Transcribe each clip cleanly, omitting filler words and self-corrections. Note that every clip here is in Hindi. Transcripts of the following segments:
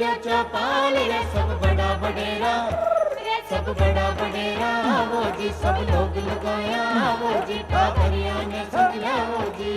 जो चौपाल रे सब बड़ा बडेरा, सब बड़ा बडेरा वो जी, सब लोग लगाया वो जी, पादरिया ने समझा वो जी।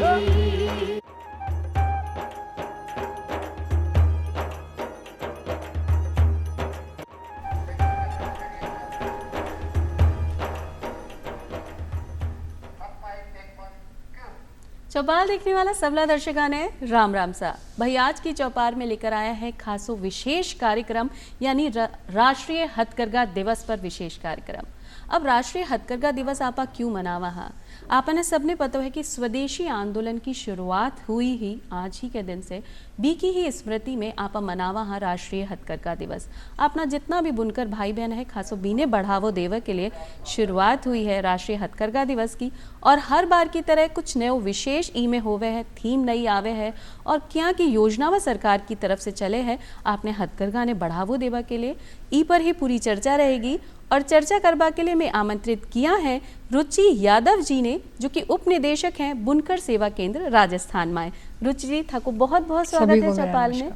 चौपाल देखने वाला सबला दर्शकों ने राम राम सा भाई, आज की चौपाल में लेकर आया है खासो विशेष कार्यक्रम, यानी राष्ट्रीय हथकरघा दिवस पर विशेष कार्यक्रम। अब राष्ट्रीय हथकरघा दिवस आपा क्यों मनावा हा? आपने सबने पता है कि स्वदेशी आंदोलन की शुरुआत हुई ही आज ही के दिन से, बी की ही स्मृति में आपा मनावा हा राष्ट्रीय हथकरघा दिवस। अपना जितना भी बुनकर भाई बहन है खासो बीने बढ़ावो देवे के लिए शुरुआत हुई है राष्ट्रीय हथकरघा दिवस की। और हर बार की तरह कुछ नयो विशेष ई में होवे है, थीम नई आवे है और क्या की योजना व सरकार की तरफ से चले है आपने हथकरघा ने बढ़ावो देवा के लिए, ई पर ही पूरी चर्चा रहेगी। और चर्चा करवा के लिए मैं आमंत्रित किया है रुचि यादव जी ने, जो कि उप निदेशक हैं बुनकर सेवा केंद्र राजस्थान में। रुचि जी थाको बहुत बहुत स्वागत है चौपाल में।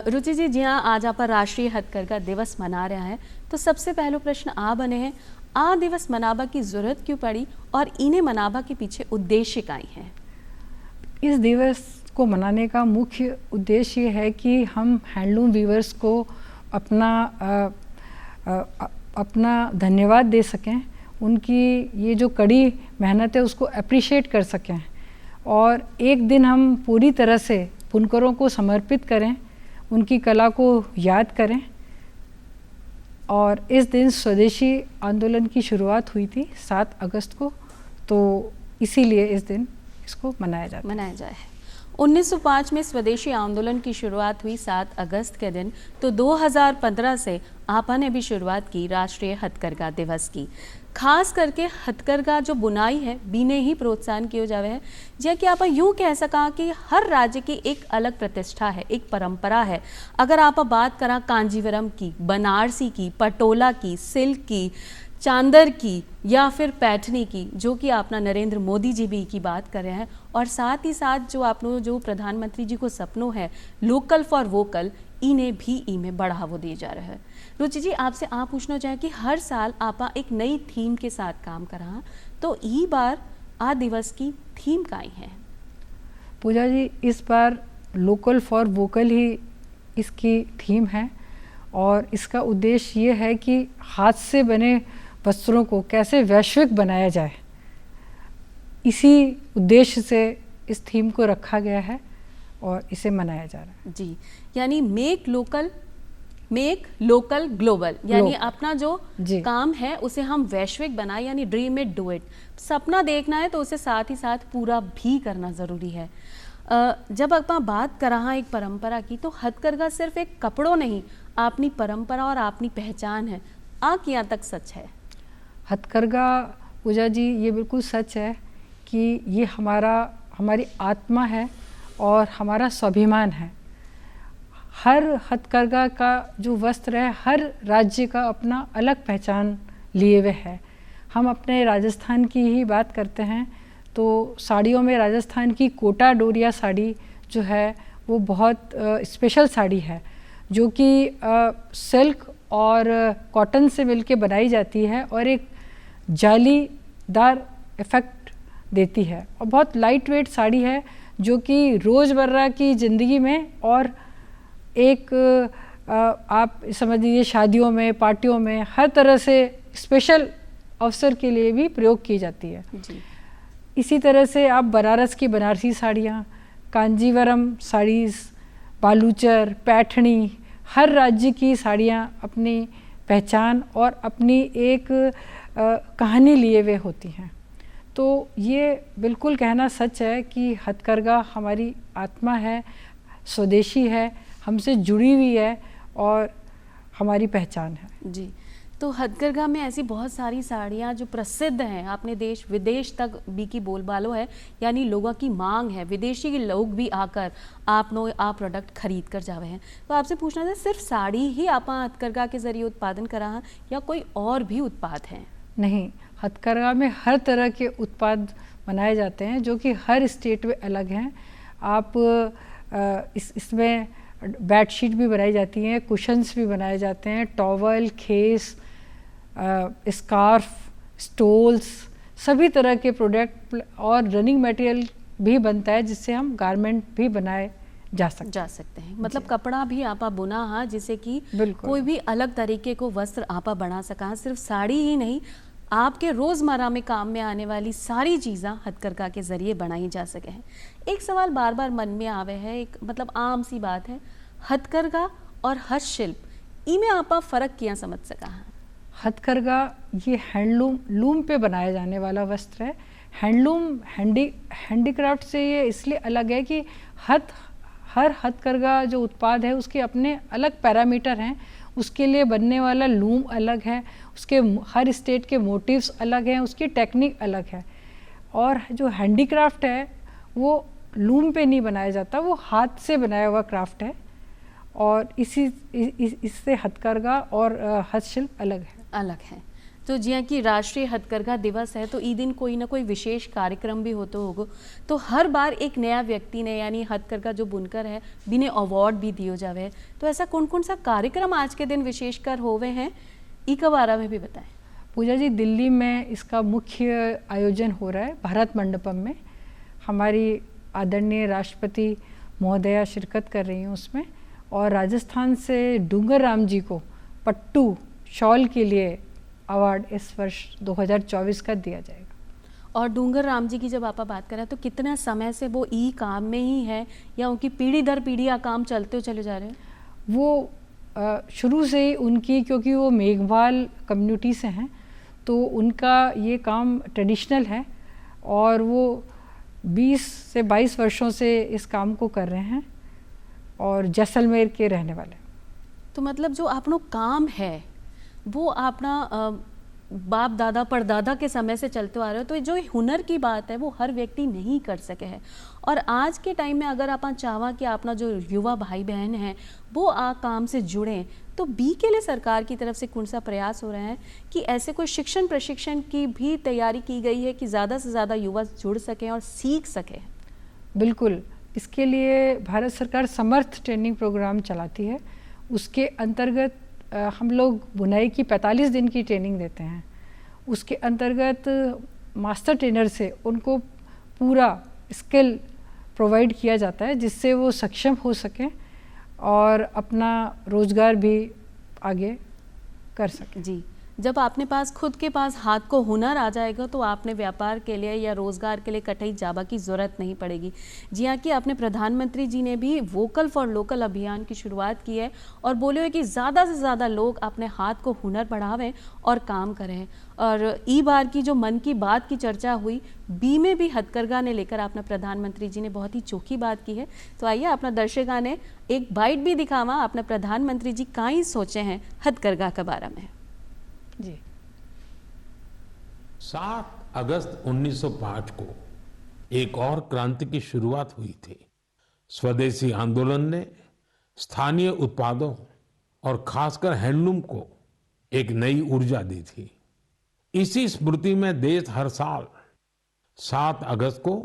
रुचि जी, जी हाँ, आज आप राष्ट्रीय हथकरघा दिवस मना रहा है, तो सबसे पहला प्रश्न आ बने हैं, आ दिवस मनाबा की जरूरत क्यों पड़ी और इन्हें मनाबा के पीछे उद्देश्य क्या है? इस दिवस को मनाने का मुख्य उद्देश्य ये है कि हम हैंडलूम वीवर्स को अपना धन्यवाद दे सकें, उनकी ये जो कड़ी मेहनत है उसको अप्रिशिएट कर सकें और एक दिन हम पूरी तरह से बुनकरों को समर्पित करें, उनकी कला को याद करें। और इस दिन स्वदेशी आंदोलन की शुरुआत हुई थी 7 अगस्त को, तो इसीलिए इस दिन इसको मनाया जाए। 1905 में स्वदेशी आंदोलन की शुरुआत हुई 7 अगस्त के दिन, तो 2015 से आपा ने भी शुरुआत की राष्ट्रीय हथकरघा दिवस की। खास करके हथकरघा जो बुनाई है बीने ही प्रोत्साहन किया जावे है, जैसे कि आप यूँ कह सका कि हर राज्य की एक अलग प्रतिष्ठा है, एक परंपरा है। अगर आप बात करा कांजीवरम की, बनारसी की, पटोला की, सिल्क की, चांदर की या फिर पैठनी की, जो कि अपना नरेंद्र मोदी जी भी की बात कर रहे हैं, और साथ ही साथ जो आपनो जो प्रधानमंत्री जी को सपनों है लोकल फॉर वोकल, इन्हें भी ई में बढ़ावा दिए जा रहा है। रुचि जी, आपसे आप पूछना चाहें कि हर साल आपा एक नई थीम के साथ काम करा, तो ई बार आ दिवस की थीम काई है? पूजा जी, इस बार लोकल फॉर वोकल ही इसकी थीम है और इसका उद्देश्य ये है कि हाथ से बने वस्त्रों को कैसे वैश्विक बनाया जाए, इसी उद्देश्य से इस थीम को रखा गया है और इसे मनाया जा रहा है। जी, यानी मेक लोकल ग्लोबल, यानी अपना जो काम है उसे हम वैश्विक बनाए, यानी ड्रीम इट डू इट। सपना देखना है तो उसे साथ ही साथ पूरा भी करना ज़रूरी है। जब आप बात कर रहा एक परंपरा की, तो हथकरघा सिर्फ एक कपड़ों नहीं, अपनी परंपरा और अपनी पहचान है। यहाँ तक सच है हथकरघा पूजा जी, ये बिल्कुल सच है कि ये हमारी आत्मा है और हमारा स्वाभिमान है। हर हथकरघा का जो वस्त्र है, हर राज्य का अपना अलग पहचान लिए हुए है। हम अपने राजस्थान की ही बात करते हैं तो साड़ियों में राजस्थान की कोटा डोरिया साड़ी जो है वो बहुत स्पेशल साड़ी है, जो कि सिल्क और कॉटन से मिलके बनाई जाती है और एक जालीदार इफ़ेक्ट देती है और बहुत लाइट वेट साड़ी है, जो कि रोज़मर्रा की ज़िंदगी में और एक आप समझ लीजिए शादियों में, पार्टियों में, हर तरह से स्पेशल अवसर के लिए भी प्रयोग की जाती है जी। इसी तरह से आप बनारस की बनारसी साड़ियाँ, कांजीवरम साड़ीज़, बालूचर, पैठनी, हर राज्य की साड़ियाँ अपनी पहचान और अपनी एक कहानी लिए हुए होती हैं। तो ये बिल्कुल कहना सच है कि हथकरघा हमारी आत्मा है, स्वदेशी है, हमसे जुड़ी हुई है और हमारी पहचान है जी। तो हथकरघा में ऐसी बहुत सारी साड़ियाँ जो प्रसिद्ध हैं, अपने देश विदेश तक भी की बोलबालो है, यानी लोगों की मांग है, विदेशी के लोग भी आकर आप प्रोडक्ट खरीद कर जावे हैं। तो आपसे पूछना था, सिर्फ साड़ी ही आप हथकरघा के जरिए उत्पादन करा है या कोई और भी उत्पाद हैं? नहीं, हथकरघा में हर तरह के उत्पाद बनाए जाते हैं जो कि हर स्टेट में अलग हैं। आप इसमें बेडशीट भी बनाई जाती हैं, कुशन्स भी बनाए जाते हैं, टॉवल, खेस, स्कार्फ, स्टोल्स, सभी तरह के प्रोडक्ट और रनिंग मटेरियल भी बनता है जिससे हम गारमेंट भी बनाए जा सकते हैं। मतलब कपड़ा भी आपा बुना हाँ, जिससे कि कोई भी अलग तरीके को वस्त्र आपा बना सका। सिर्फ साड़ी ही नहीं, आपके रोज़मर्रा में काम में आने वाली सारी चीज़ें हथकरघा के ज़रिए बनाई जा सके हैं। एक सवाल बार बार मन में आवे है, एक मतलब आम सी बात है, हथकरघा और हस्तशिल्प इनमें आपा फ़र्क क्या समझ सका है? हथकरघा ये लूम पे बनाया जाने वाला वस्त्र है। हैंडलूम हैंडीक्राफ्ट से ये इसलिए अलग है कि हर हथकरघा जो उत्पाद है उसके अपने अलग पैरामीटर हैं, उसके लिए बनने वाला लूम अलग है, उसके हर स्टेट के मोटिव्स अलग हैं, उसकी टेक्निक अलग है। और जो हैंडीक्राफ्ट है वो लूम पे नहीं बनाया जाता, वो हाथ से बनाया हुआ क्राफ्ट है और इससे हथकरघा और हस्तशिल्प अलग है। तो जियां कि राष्ट्रीय हथकरघा दिवस है तो ई दिन कोई ना कोई विशेष कार्यक्रम भी होते होगो, तो हर बार एक नया व्यक्ति ने यानी हथकरघा जो बुनकर है बिने अवार्ड भी दियो जावे, तो ऐसा कौन कौन सा कार्यक्रम आज के दिन विशेषकर होवे हैं, ई के बारे में भी बताएं। पूजा जी, दिल्ली में इसका मुख्य आयोजन हो रहा है भारत मंडपम में। हमारी आदरणीय राष्ट्रपति महोदया शिरकत कर रही हैं उसमें, और राजस्थान से डूंगर राम जी को पट्टू शॉल के लिए अवार्ड इस वर्ष 2024 का दिया जाएगा। और डूंगर राम जी की जब आप बात करें तो कितना समय से वो ई काम में ही है या उनकी पीढ़ी दर पीढ़ी आ काम चलते चले जा रहे हैं? वो शुरू से ही उनकी, क्योंकि वो मेघवाल कम्युनिटी से हैं तो उनका ये काम ट्रेडिशनल है और वो 20 से 22 वर्षों से इस काम को कर रहे हैं और जैसलमेर के रहने वाले। तो मतलब जो आपनो काम है वो अपना बाप दादा परदादा के समय से चलते आ रहे हो, तो जो हुनर की बात है वो हर व्यक्ति नहीं कर सके है। और आज के टाइम में अगर आप चाहवा कि अपना जो युवा भाई बहन हैं वो आ काम से जुड़ें, तो बी के लिए सरकार की तरफ से कौन सा प्रयास हो रहे हैं कि ऐसे कोई शिक्षण प्रशिक्षण की भी तैयारी की गई है कि ज़्यादा से ज़्यादा युवा जुड़ सकें और सीख सकें? बिल्कुल, इसके लिए भारत सरकार समर्थ ट्रेनिंग प्रोग्राम चलाती है। उसके अंतर्गत हम लोग बुनाई की 45 दिन की ट्रेनिंग देते हैं। उसके अंतर्गत मास्टर ट्रेनर से उनको पूरा स्किल प्रोवाइड किया जाता है जिससे वो सक्षम हो सकें और अपना रोज़गार भी आगे कर सकें। जी, जब आपने पास खुद के पास हाथ को हुनर आ जाएगा तो आपने व्यापार के लिए या रोज़गार के लिए कतई जाबा की ज़रूरत नहीं पड़ेगी। जी हाँ, कि आपने प्रधानमंत्री जी ने भी वोकल फॉर लोकल अभियान की शुरुआत की है और बोले हुए कि ज़्यादा से ज़्यादा लोग अपने हाथ को हुनर बढ़ावें और काम करें। और ई बार की जो मन की बात की चर्चा हुई, बी में भी हथकरघा ने लेकर अपना प्रधानमंत्री जी ने बहुत ही चोखी बात की है। तो आइए अपना दर्शकों ने एक बाइट भी दिखावा अपने प्रधानमंत्री जी का ही सोचे हैं हथकरघा के बारे में। जी, 7 अगस्त 1905 को एक और क्रांति की शुरुआत हुई थी। स्वदेशी आंदोलन ने स्थानीय उत्पादों और खासकर हैंडलूम को एक नई ऊर्जा दी थी। इसी स्मृति में देश हर साल 7 अगस्त को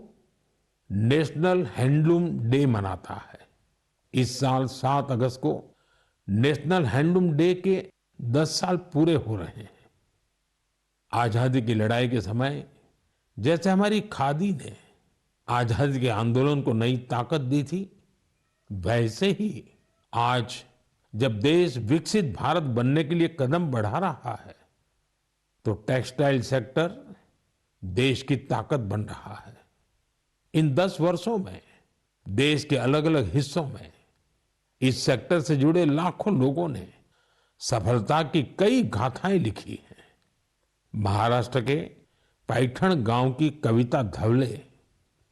नेशनल हैंडलूम डे मनाता है। इस साल 7 अगस्त को नेशनल हैंडलूम डे के 10 साल पूरे हो रहे हैं। आजादी की लड़ाई के समय जैसे हमारी खादी ने आजादी के आंदोलन को नई ताकत दी थी, वैसे ही आज जब देश विकसित भारत बनने के लिए कदम बढ़ा रहा है तो टेक्सटाइल सेक्टर देश की ताकत बन रहा है। इन 10 वर्षों में देश के अलग अलग हिस्सों में इस सेक्टर से जुड़े लाखों लोगों ने सफलता की कई गाथाएं लिखी हैं। महाराष्ट्र के पैठण गांव की कविता धवले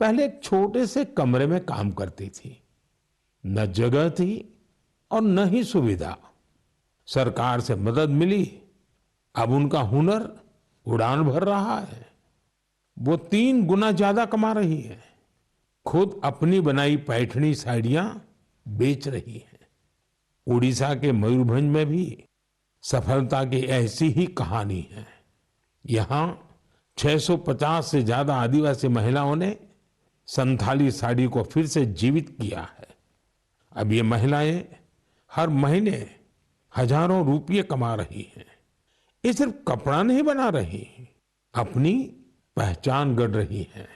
पहले एक छोटे से कमरे में काम करती थी। न जगह थी और न ही सुविधा। सरकार से मदद मिली, अब उनका हुनर उड़ान भर रहा है। वो 3 गुना ज्यादा कमा रही है। खुद अपनी बनाई पैठणी साड़ियां बेच रही है। उड़ीसा के मयूरभंज में भी सफलता की ऐसी ही कहानी है। यहाँ 650 से ज्यादा आदिवासी महिलाओं ने संथाली साड़ी को फिर से जीवित किया है। अब ये महिलाएं हर महीने हजारों रुपये कमा रही हैं। ये सिर्फ कपड़ा नहीं बना रही, अपनी पहचान गढ़ रही हैं।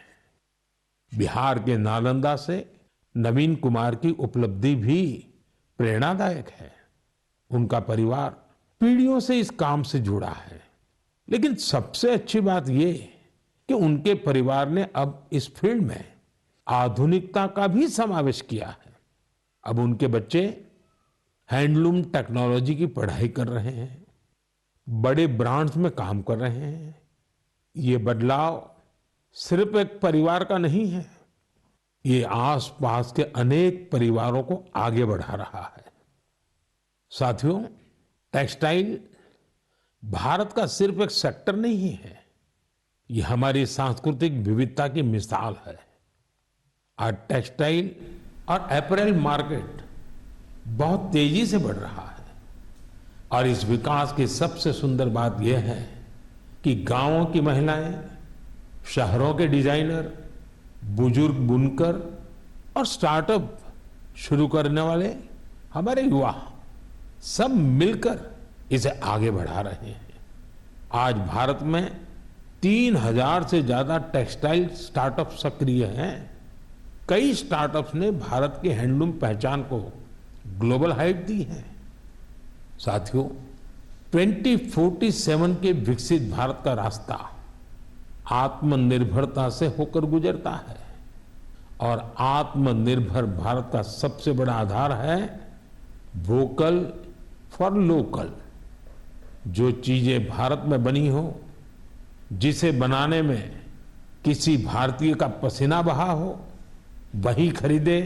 बिहार के नालंदा से नवीन कुमार की उपलब्धि भी प्रेरणादायक है। उनका परिवार पीढ़ियों से इस काम से जुड़ा है, लेकिन सबसे अच्छी बात ये कि उनके परिवार ने अब इस फील्ड में आधुनिकता का भी समावेश किया है। अब उनके बच्चे हैंडलूम टेक्नोलॉजी की पढ़ाई कर रहे हैं, बड़े ब्रांड्स में काम कर रहे हैं। ये बदलाव सिर्फ एक परिवार का नहीं है, ये आसपास के अनेक परिवारों को आगे बढ़ा रहा है। साथियों, टेक्सटाइल भारत का सिर्फ एक सेक्टर नहीं है, ये हमारी सांस्कृतिक विविधता की मिसाल है। आज टेक्सटाइल और अपैरेल मार्केट बहुत तेजी से बढ़ रहा है और इस विकास की सबसे सुंदर बात यह है कि गांवों की महिलाएं, शहरों के डिजाइनर, बुजुर्ग बुनकर और स्टार्टअप शुरू करने वाले हमारे युवा सब मिलकर इसे आगे बढ़ा रहे हैं। आज भारत में 3000 से ज्यादा टेक्सटाइल स्टार्टअप सक्रिय हैं। कई स्टार्टअप्स ने भारत की हैंडलूम पहचान को ग्लोबल हाइट दी है। साथियों, 2047 के विकसित भारत का रास्ता आत्मनिर्भरता से होकर गुजरता है और आत्मनिर्भर भारत का सबसे बड़ा आधार है वोकल फॉर लोकल। जो चीजें भारत में बनी हो, जिसे बनाने में किसी भारतीय का पसीना बहा हो, वही खरीदे।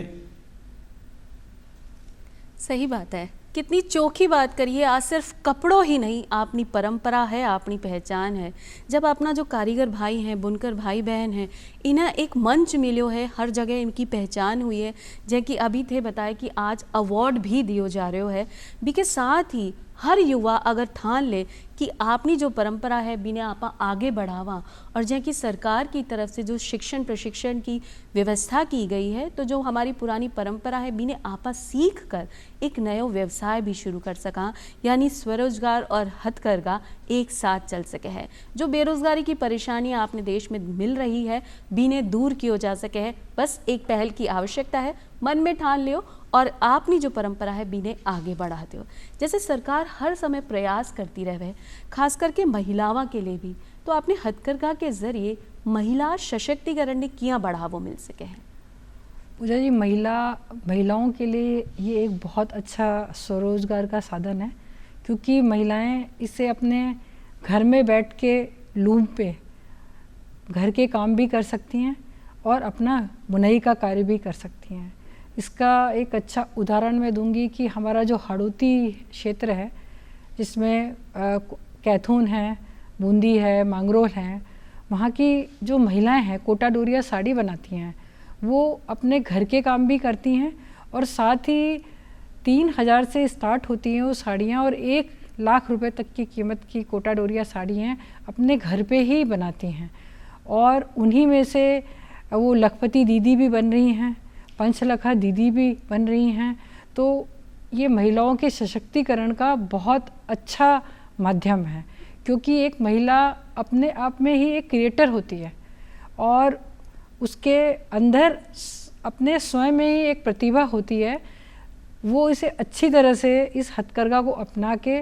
सही बात है, कितनी चोखी बात करिए। आज सिर्फ कपड़ों ही नहीं, अपनी परंपरा है, अपनी पहचान है। जब अपना जो कारीगर भाई हैं, बुनकर भाई बहन हैं, इन्हें एक मंच मिलो है, हर जगह इनकी पहचान हुई है। जैसे कि अभी थे बताए कि आज अवार्ड भी दियो जा रहे हो है बी के साथ ही हर युवा अगर ठान ले कि आपनी जो परंपरा है बिने आपा आगे बढ़ावा, और जैसे कि सरकार की तरफ से जो शिक्षण प्रशिक्षण की व्यवस्था की गई है, तो जो हमारी पुरानी परंपरा है बिने आपा सीख कर एक नयो व्यवसाय भी शुरू कर सका, यानी स्वरोजगार और हथकरघा एक साथ चल सके है। जो बेरोजगारी की परेशानियां आपने देश में मिल रही है बिने दूर किया जा सके है, बस एक पहल की आवश्यकता है। मन में ठान लियो और आपनी जो परंपरा है बिने आगे बढ़ाते हो। जैसे सरकार हर समय प्रयास करती रहे, खास करके महिलाओं के लिए भी, तो आपने हथकरघा के जरिए महिला सशक्तिकरण ने किया बढ़ावो मिल सके हैं। पूजा जी, महिलाओं के लिए ये एक बहुत अच्छा स्वरोजगार का साधन है, क्योंकि महिलाएं इसे अपने घर में बैठ के लूम पे घर के काम भी कर सकती हैं और अपना बुनाई का कार्य भी कर सकती हैं। इसका एक अच्छा उदाहरण मैं दूंगी कि हमारा जो हाड़ौती क्षेत्र है, जिसमें कैथून है, बूंदी है, मांगरोल है, वहाँ की जो महिलाएं हैं कोटा डोरिया साड़ी बनाती हैं। वो अपने घर के काम भी करती हैं और साथ ही 3000 से स्टार्ट होती हैं वो साड़ियाँ, और 1 लाख रुपए तक की कीमत की कोटा डोरिया साड़ी हैं अपने घर पे ही बनाती हैं। और उन्हीं में से वो लखपति दीदी भी बन रही हैं, पंचलखा दीदी भी बन रही हैं। तो ये महिलाओं के सशक्तिकरण का बहुत अच्छा माध्यम है, क्योंकि एक महिला अपने आप में ही एक क्रिएटर होती है और उसके अंदर अपने स्वयं में ही एक प्रतिभा होती है। वो इसे अच्छी तरह से इस हथकरघा को अपना के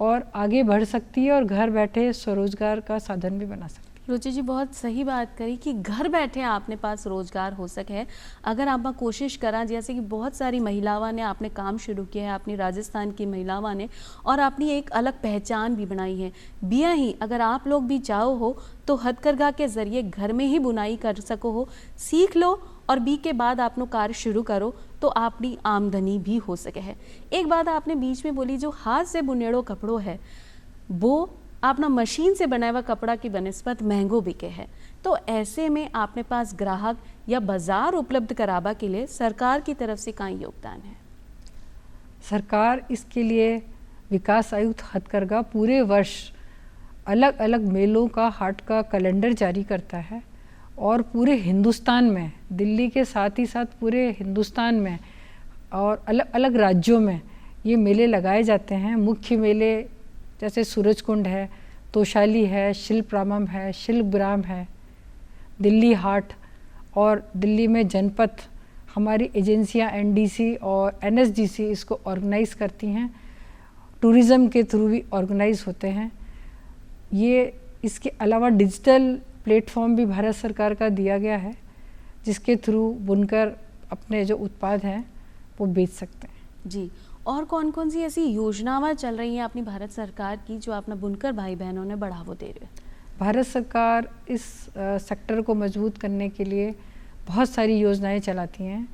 और आगे बढ़ सकती है और घर बैठे स्वरोजगार का साधन भी बना सकती है। रुचि जी, बहुत सही बात करी कि घर बैठे आपने पास रोजगार हो सके अगर आप कोशिश करा। जैसे कि बहुत सारी महिलाओं ने आपने काम शुरू किया है, अपनी राजस्थान की महिलाओं ने, और अपनी एक अलग पहचान भी बनाई है। बिया ही अगर आप लोग भी चाहो हो तो हथकरघा के जरिए घर में ही बुनाई कर सको हो, सीख लो और बी के बाद आपनो कार्य शुरू करो तो अपनी आमदनी भी हो सके है। एक बात आपने बीच में बोली, जो हाथ से बुनेड़ो कपड़ो है वो अपना मशीन से बनाया हुआ कपड़ा की बनस्पत महंगो बिके है। तो ऐसे में आपने पास ग्राहक या बाजार उपलब्ध कराबा के लिए सरकार की तरफ से कहाँ योगदान है? सरकार इसके लिए विकास आयुक्त हथकरघा पूरे वर्ष अलग अलग मेलों का, हाट का कैलेंडर जारी करता है और पूरे हिंदुस्तान में, दिल्ली के साथ ही साथ पूरे हिंदुस्तान में और अलग अलग राज्यों में ये मेले लगाए जाते हैं। मुख्य मेले जैसे सूरजकुंड है, तोशाली है, शिल्परामम है, शिल्पग्राम है, दिल्ली हाट, और दिल्ली में जनपथ हमारी एजेंसियां एनडीसी और एनएसडीसी इसको ऑर्गेनाइज करती हैं। टूरिज़्म के थ्रू भी ऑर्गेनाइज होते हैं ये। इसके अलावा डिजिटल प्लेटफॉर्म भी भारत सरकार का दिया गया है, जिसके थ्रू बुनकर अपने जो उत्पाद हैं वो बेच सकते हैं। जी, और कौन कौन सी ऐसी योजनाएं चल रही हैं अपनी भारत सरकार की जो अपना बुनकर भाई बहनों ने बढ़ावा दे रहे हैं? भारत सरकार इस सेक्टर को मजबूत करने के लिए बहुत सारी योजनाएं चलाती हैं।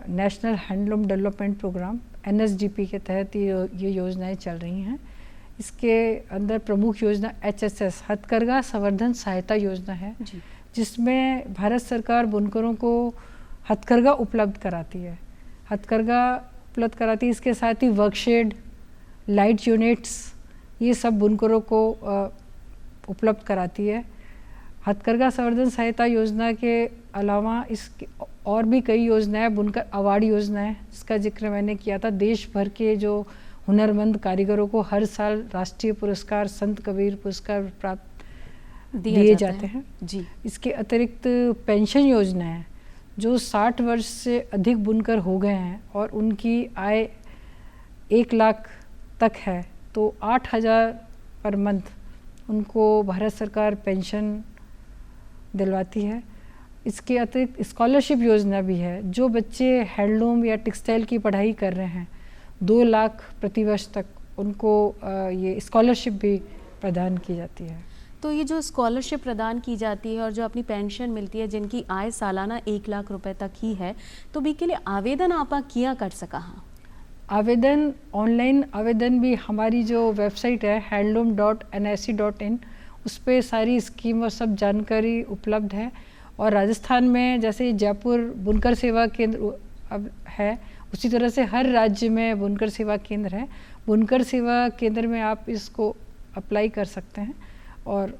National handloom development programme NSDP के तहत ये योजनाएं चल रही हैं। इसके अंदर प्रमुख योजना HSS हथकरघा संवर्धन सहायता योजना है, जिसमें भारत सरकार बुनकरों को हथकरघा उपलब्ध कराती है। इसके साथ ही वर्कशेड, लाइट यूनिट्स, ये सब बुनकरों को उपलब्ध कराती है। हथकरघा संवर्धन सहायता योजना के अलावा इसके और भी कई योजनाएं, बुनकर अवार्ड योजना है जिसका जिक्र मैंने किया था। देश भर के जो हुनरमंद कारीगरों को हर साल राष्ट्रीय पुरस्कार, संत कबीर पुरस्कार प्राप्त दिए जाते हैं। जी, इसके अतिरिक्त पेंशन योजना है, जो 60 वर्ष से अधिक बुनकर हो गए हैं और उनकी आय 1 लाख तक है, तो 8,000 पर मंथ उनको भारत सरकार पेंशन दिलवाती है। इसके अतिरिक्त स्कॉलरशिप योजना भी है। जो बच्चे हैंडलूम या टेक्सटाइल की पढ़ाई कर रहे हैं, 2 लाख प्रतिवर्ष तक उनको ये स्कॉलरशिप भी प्रदान की जाती है। तो ये जो स्कॉलरशिप प्रदान की जाती है और जो अपनी पेंशन मिलती है, जिनकी आय सालाना 1 लाख रुपए तक ही है, तो भी के लिए आवेदन आप किया कर सका? हाँ, आवेदन, ऑनलाइन आवेदन भी हमारी जो वेबसाइट है handloom.nic.in, उस पर सारी स्कीम और सब जानकारी उपलब्ध है। और राजस्थान में जैसे जयपुर बुनकर सेवा केंद्र अब है, उसी तरह से हर राज्य में बुनकर सेवा केंद्र है। बुनकर सेवा केंद्र में आप इसको अप्लाई कर सकते हैं और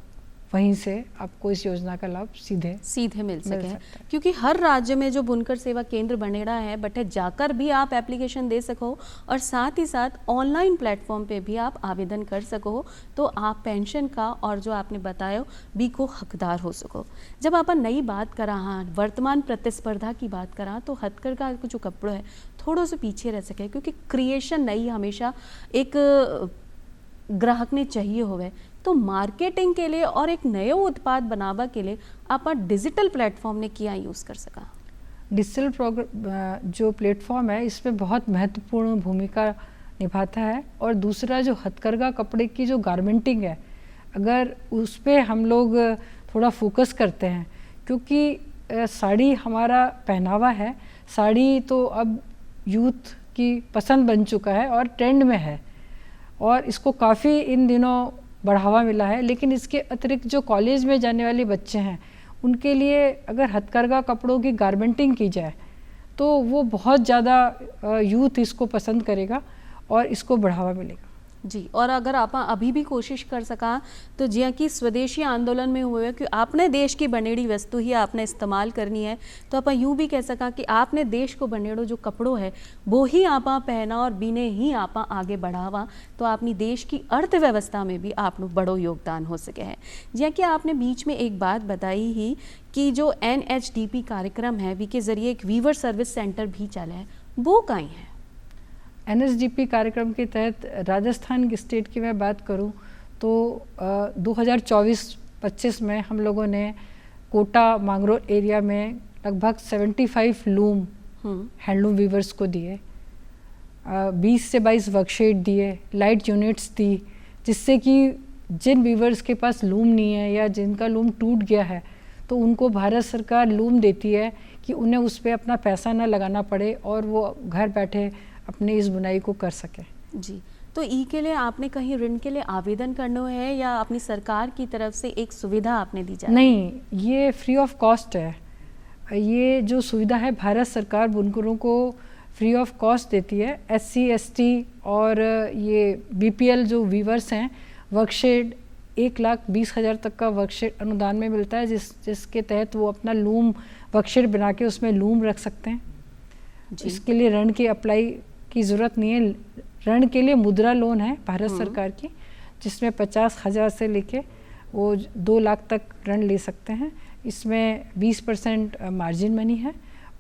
वहीं से आपको इस योजना का लाभ सीधे मिल सके। क्योंकि हर राज्य में जो बुनकर सेवा केंद्र बनेड़ा है, बट जाकर भी आप एप्लीकेशन दे सको और साथ ही साथ ऑनलाइन प्लेटफॉर्म पे भी आप आवेदन कर सको, तो आप पेंशन का और जो आपने बताया भी को हकदार हो सको। जब आप नई बात करा, हाँ, वर्तमान प्रतिस्पर्धा की बात करा, तो हथकरघा जो कपड़ो है थोड़ा सा पीछे रह सके, क्योंकि क्रिएशन नई हमेशा एक ग्राहक ने चाहिए होवे। तो मार्केटिंग के लिए और एक नए उत्पाद बनावा के लिए आप डिजिटल प्लेटफॉर्म ने किया यूज़ कर सका? डिजिटल जो प्लेटफॉर्म है इसमें बहुत महत्वपूर्ण भूमिका निभाता है। और दूसरा जो हथकरघा कपड़े की जो गारमेंटिंग है, अगर उस पर हम लोग थोड़ा फोकस करते हैं, क्योंकि साड़ी हमारा पहनावा है, साड़ी तो अब यूथ की पसंद बन चुका है और ट्रेंड में है और इसको काफ़ी इन दिनों बढ़ावा मिला है। लेकिन इसके अतिरिक्त जो कॉलेज में जाने वाले बच्चे हैं, उनके लिए अगर हथकरघा कपड़ों की गारमेंटिंग की जाए तो वो बहुत ज़्यादा यूथ इसको पसंद करेगा और इसको बढ़ावा मिलेगा। जी, और अगर आप अभी भी कोशिश कर सका तो जिया कि स्वदेशी आंदोलन में हुए कि आपने देश की बनेड़ी वस्तु ही आपने इस्तेमाल करनी है, तो आप यूँ भी कह सका कि आपने देश को बनेड़ो जो कपड़ों है वो ही आप पहना और बिने ही आप आगे बढ़ावा, तो अपनी देश की अर्थव्यवस्था में भी आप बड़ो योगदान हो सके है। जिया कि आपने बीच में एक बात बताई ही कि जो NHDP कार्यक्रम है, वी के ज़रिए एक वीवर सर्विस सेंटर भी चला है, वो कहीं है? NSDP कार्यक्रम के तहत राजस्थान की स्टेट की मैं बात करूं तो 2024-25 में हम लोगों ने कोटा मांगरोल एरिया में लगभग 75 लूम हैंडलूम वीवर्स को दिए, 20 से 22 वर्कशेड दिए, लाइट यूनिट्स दी, जिससे कि जिन वीवर्स के पास लूम नहीं है या जिनका लूम टूट गया है, तो उनको भारत सरकार लूम देती है कि उन्हें उस पर अपना पैसा ना लगाना पड़े और वो घर बैठे अपनी इस बुनाई को कर सके। जी, तो ई के लिए आपने कहीं ऋण के लिए आवेदन करना है या अपनी सरकार की तरफ से एक सुविधा आपने दी जाए? नहीं, ये फ्री ऑफ कॉस्ट है। ये जो सुविधा है भारत सरकार बुनकरों को फ्री ऑफ कॉस्ट देती है। SC ST और ये BPL जो वीवर्स हैं, वर्कशेड 1,20,000 तक का वर्कशेड अनुदान में मिलता है, जिसके तहत वो अपना लूम वर्कशेड बना के उसमें लूम रख सकते हैं। इसके लिए ऋण की अप्लाई की ज़रूरत नहीं है। ऋण के लिए मुद्रा लोन है भारत सरकार की, जिसमें 50,000 से लेके वो 2 लाख तक ऋण ले सकते हैं। इसमें 20% मार्जिन मनी है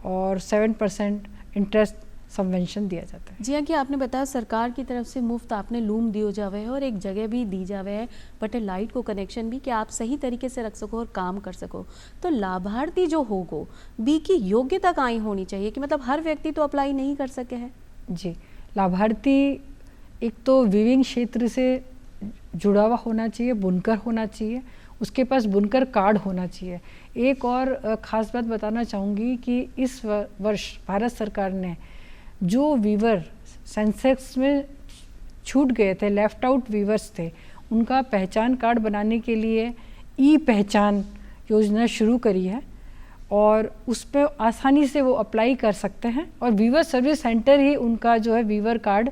और 7% इंटरेस्ट सबवेंशन दिया जाता है। जी हाँ, कि आपने बताया सरकार की तरफ से मुफ्त आपने लूम दियो जावे है और एक जगह भी दी जावे है बट लाइट को कनेक्शन भी कि आप सही तरीके से रख सको और काम कर सको। तो लाभार्थी जो होगो बी की योग्यता काई होनी चाहिए कि मतलब हर व्यक्ति तो अप्लाई नहीं कर सके है? जी, लाभार्थी एक तो वीविंग क्षेत्र से जुड़ा हुआ होना चाहिए, बुनकर होना चाहिए, उसके पास बुनकर कार्ड होना चाहिए। एक और ख़ास बात बताना चाहूँगी कि इस वर्ष भारत सरकार ने जो वीवर सेंसेक्स में छूट गए थे, लेफ्ट आउट वीवर्स थे, उनका पहचान कार्ड बनाने के लिए ई पहचान योजना शुरू करी है और उस पर आसानी से वो अप्लाई कर सकते हैं और वीवर सर्विस सेंटर ही उनका जो है वीवर कार्ड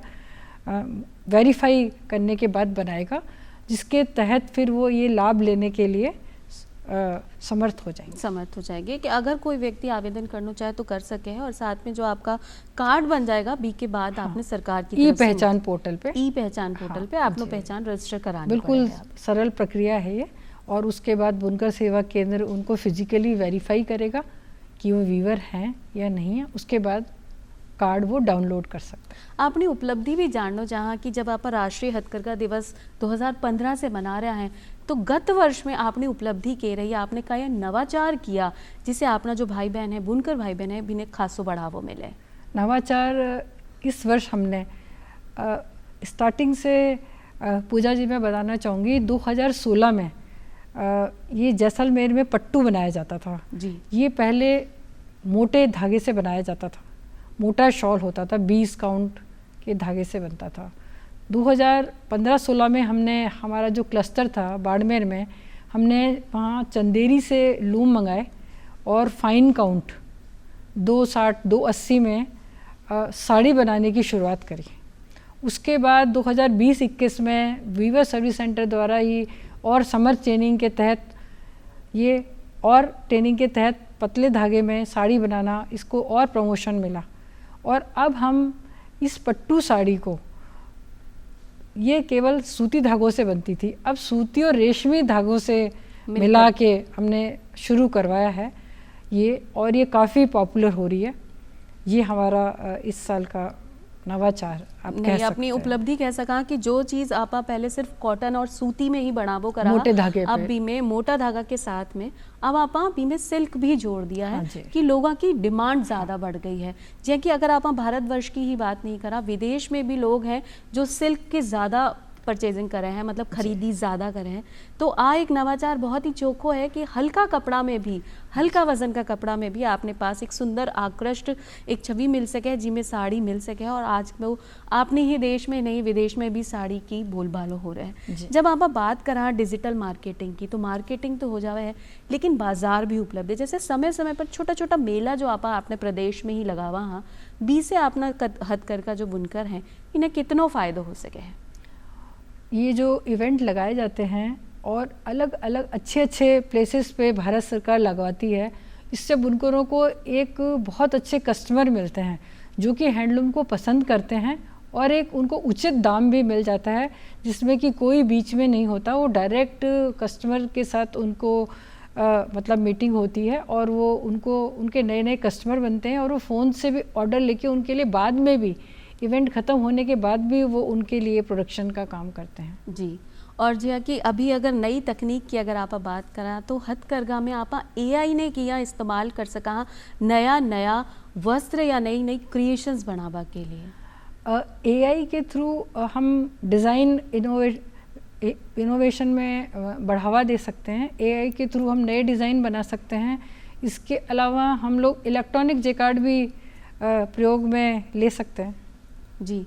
वेरीफाई करने के बाद बनाएगा, जिसके तहत फिर वो ये लाभ लेने के लिए समर्थ हो जाएंगे कि अगर कोई व्यक्ति आवेदन करना चाहे तो कर सके है और साथ में जो आपका कार्ड बन जाएगा बी के बाद आपने सरकार की ई पहचान पोर्टल पे आपने पहचान रजिस्टर करानी बिल्कुल सरल प्रक्रिया है ये। और उसके बाद बुनकर सेवा केंद्र उनको फिजिकली वेरीफाई करेगा कि वो वीवर हैं या नहीं है, उसके बाद कार्ड वो डाउनलोड कर सकते हैं। आपने उपलब्धि भी जानना जहाँ कि जब आप राष्ट्रीय हथकरघा दिवस 2015 से मना रहे हैं तो गत वर्ष में आपने उपलब्धि के रही, आपने क्या नवाचार किया जिसे अपना जो भाई बहन है बुनकर भाई बहन है बिने खासो बढ़ावो मिले? नवाचार इस वर्ष हमने स्टार्टिंग से पूजा जी मैं बताना चाहूँगी 2016 में ये जैसलमेर में पट्टू बनाया जाता था जी। ये पहले मोटे धागे से बनाया जाता था, मोटा शॉल होता था, 20 काउंट के धागे से बनता था। 2015-16 में हमने हमारा जो क्लस्टर था बाड़मेर में, हमने वहाँ चंदेरी से लूम मंगाए और फाइन काउंट 260 280 में साड़ी बनाने की शुरुआत करी। उसके बाद 2020-21 में वीवर सर्विस सेंटर द्वारा ही और समर ट्रेनिंग के तहत पतले धागे में साड़ी बनाना, इसको और प्रमोशन मिला और अब हम इस पट्टू साड़ी को, ये केवल सूती धागों से बनती थी, अब सूती और रेशमी धागों से मिला के हमने शुरू करवाया है ये, और ये काफ़ी पॉपुलर हो रही है। ये हमारा इस साल का नवाचार आप कह सकते हैं। अपनी उपलब्धि कह सका कि जो चीज़ आप पहले सिर्फ कॉटन और सूती में ही बनावो करा, मोटे धागे अब बी में मोटा धागा के साथ में अब आप बी में सिल्क भी जोड़ दिया है। हाँ कि लोगों की डिमांड ज़्यादा बढ़ गई है। जैसे कि अगर आप भारतवर्ष की ही बात नहीं करा, विदेश में भी लोग हैं जो सिल्क के ज़्यादा परचेजिंग करे हैं, मतलब खरीदी ज़्यादा करे हैं। तो एक नवाचार बहुत ही चोखो है कि हल्का कपड़ा में भी, हल्का वजन का कपड़ा में भी आपने पास एक सुंदर आकृष्ट एक छवि मिल सके जिसमें साड़ी मिल सके। और आज वो आपने ही देश में नहीं विदेश में भी साड़ी की बोलबालो हो रहे हैं। जब आप बात करा डिजिटल मार्केटिंग की, तो मार्केटिंग तो हो जावे है लेकिन बाजार भी उपलब्ध है। जैसे समय समय पर छोटा छोटा मेला जो आप अपने प्रदेश में ही लगावा, हाँ बी से अपना हथकरघा जो बुनकर हैं इन्हें कितनो फ़ायदा हो सके है? ये जो इवेंट लगाए जाते हैं और अलग अलग अच्छे अच्छे प्लेसेस पे भारत सरकार लगवाती है, इससे बुनकरों को एक बहुत अच्छे कस्टमर मिलते हैं जो कि हैंडलूम को पसंद करते हैं और एक उनको उचित दाम भी मिल जाता है जिसमें कि कोई बीच में नहीं होता। वो डायरेक्ट कस्टमर के साथ उनको मतलब मीटिंग होती है और वो उनके नए नए कस्टमर बनते हैं और वो फ़ोन से भी ऑर्डर लेके उनके लिए बाद में भी इवेंट ख़त्म होने के बाद भी वो उनके लिए प्रोडक्शन का काम करते हैं। जी। और जो कि अभी अगर नई तकनीक की अगर आप बात करा तो हथकरघा में आप AI ने किया इस्तेमाल कर सका नया वस्त्र या नई नई क्रिएशंस बनावा के लिए? AI के थ्रू हम डिज़ाइन इनोवेशन में बढ़ावा दे सकते हैं। AI के थ्रू हम नए डिज़ाइन बना सकते हैं। इसके अलावा हम लोग इलेक्ट्रॉनिक जेकार्ड भी प्रयोग में ले सकते हैं। जी।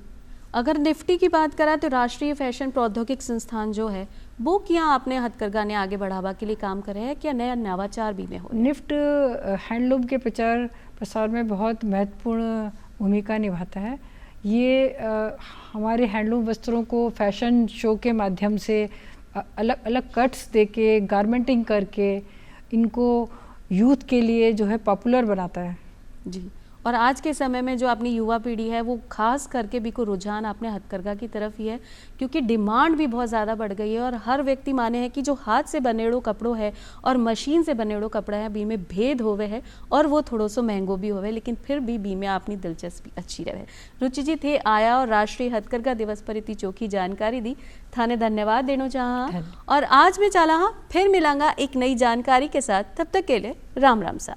अगर निफ्टी की बात करा तो राष्ट्रीय फैशन प्रौद्योगिक संस्थान जो है वो क्या आपने हथकरघा ने आगे बढ़ावा के लिए काम करे है, क्या नया नवाचार भी में हो? निफ्ट हैंडलूम के प्रचार प्रसार में बहुत महत्वपूर्ण भूमिका निभाता है। ये हमारे हैंडलूम वस्त्रों को फैशन शो के माध्यम से अलग अलग कट्स देके गारमेंटिंग करके इनको यूथ के लिए जो है पॉपुलर बनाता है। जी। और आज के समय में जो अपनी युवा पीढ़ी है वो खास करके भी को रुझान अपने हथकरघा की तरफ ही है, क्योंकि डिमांड भी बहुत ज़्यादा बढ़ गई है और हर व्यक्ति माने है कि जो हाथ से बनेड़ो कपड़ो है और मशीन से बनेड़ो कपड़ा है बी में भेद होवे है और वो थोड़ो सो महंगो भी होवे, लेकिन फिर भी बी में अपनी दिलचस्पी अच्छी रहे। रुचि जी थे आया और राष्ट्रीय हथकरघा दिवस पर इतनी चोखी जानकारी दी, थाने धन्यवाद देना चाहा और आज मैं चाला फिर मिलांगा एक नई जानकारी के साथ। तब तक के लिए राम राम सा।